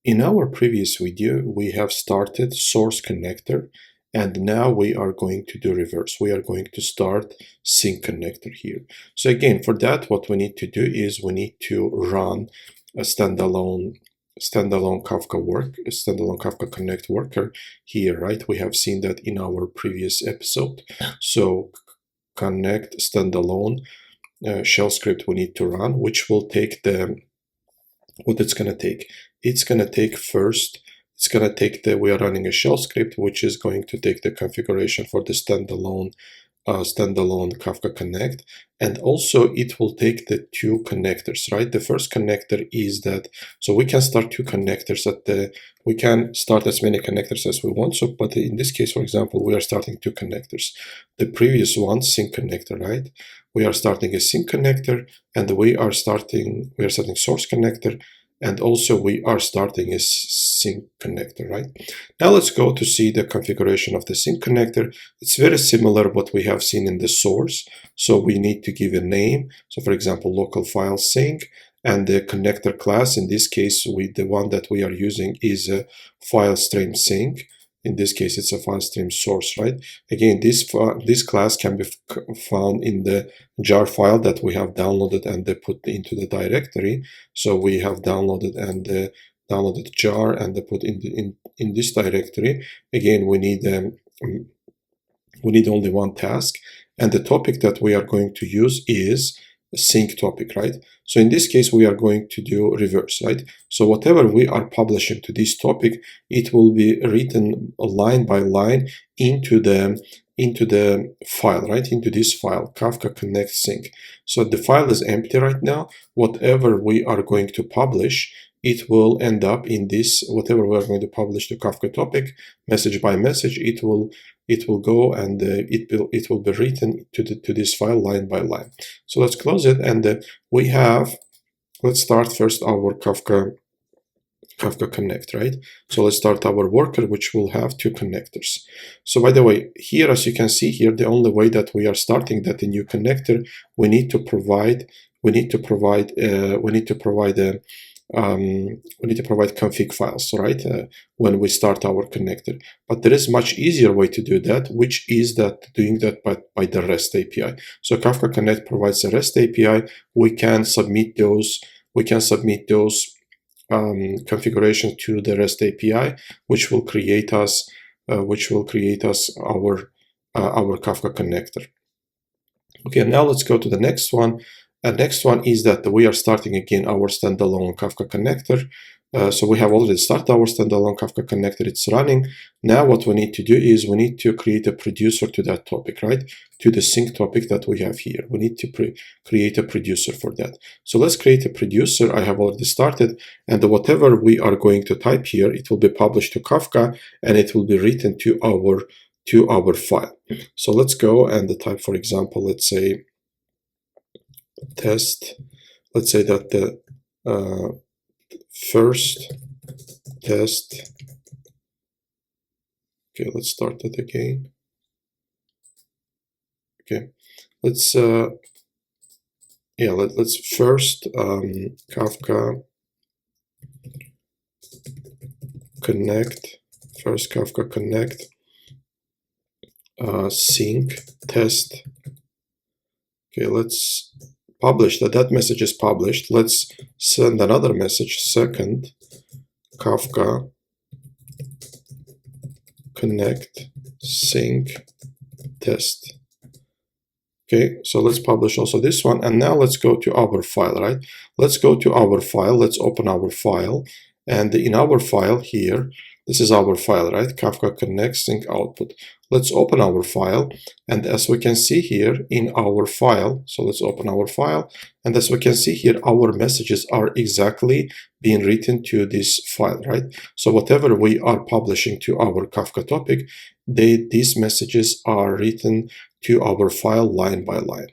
In our previous video, we have started source connector, and now we are going to do reverse. We are going to start sync connector here. So again, for that, what we need to do is we need to run a standalone Kafka Connect worker here, right? We have seen that in our previous episode. So connect standalone shell script we need to run, which will take what it's going to take. It's going to take first, we are running a shell script, which is going to take the configuration for the standalone Kafka Connect, and also it will take the two connectors, right? The first connector is that, so we can start two connectors we can start as many connectors as we want. So, but in this case, for example, we are starting two connectors. The previous one, sync connector, right? We are starting a sync connector, and we are starting source connector, and also we are starting a sync connector, right? Now let's go to see the configuration of the sync connector. It's very similar what we have seen in the source. So we need to give a name. So for example, local file sync, and the connector class, in this case, the one that we are using is a file stream sync. In this case, it's a file stream source, right? Again, this class can be found in the jar file that we have downloaded and they put into the directory. So we have downloaded jar and they put in this directory. Again, we need only one task, and the topic that we are going to use is a sync topic, right? So in this case, we are going to do reverse, right? So whatever we are publishing to this topic, it will be written line by line into the file, right? Into this file, Kafka Connect Sync. So the file is empty right now. Whatever we are going to publish, it will end up in this, whatever we are going to publish to Kafka topic, message by message, it will go and it will be written to this file line by line. So let's close it, and let's start first our Kafka Connect, right? So let's start our worker, which will have two connectors. So by the way, here, as you can see here, the only way that we are starting that a new connector, we need to provide config files, right? When we start our connector. But there is much easier way to do that, which is doing that by the REST API. So Kafka Connect provides a REST API. We can submit those configuration to the REST API, which will create us our Kafka connector. Okay, now let's go to the next one. Next one is that we are starting again our standalone Kafka connector. So we have already started our standalone Kafka connector, it's running. Now what we need to do is we need to create a producer to that topic, right? To the sync topic that we have here. We need to create a producer for that. So let's create a producer. I have already started, and whatever we are going to type here, it will be published to Kafka and it will be written to our file. So let's go and type, for example, let's say test. Let's say that the first test. Okay, let's start that again. Okay, let's let's first Kafka Connect, sync test. Okay, let's publish that message is published. Let's send another message, second Kafka Connect sync test. Okay, so let's publish also this one, and now let's go to our file, right? Let's go to our file, let's open our file, and in our file here, this is our file, right? Kafka Connect sync output. Let's open our file, and as we can see here in our file, so let's open our file, and as we can see here, our messages are exactly being written to this file, right? So whatever we are publishing to our Kafka topic, these messages are written to our file line by line.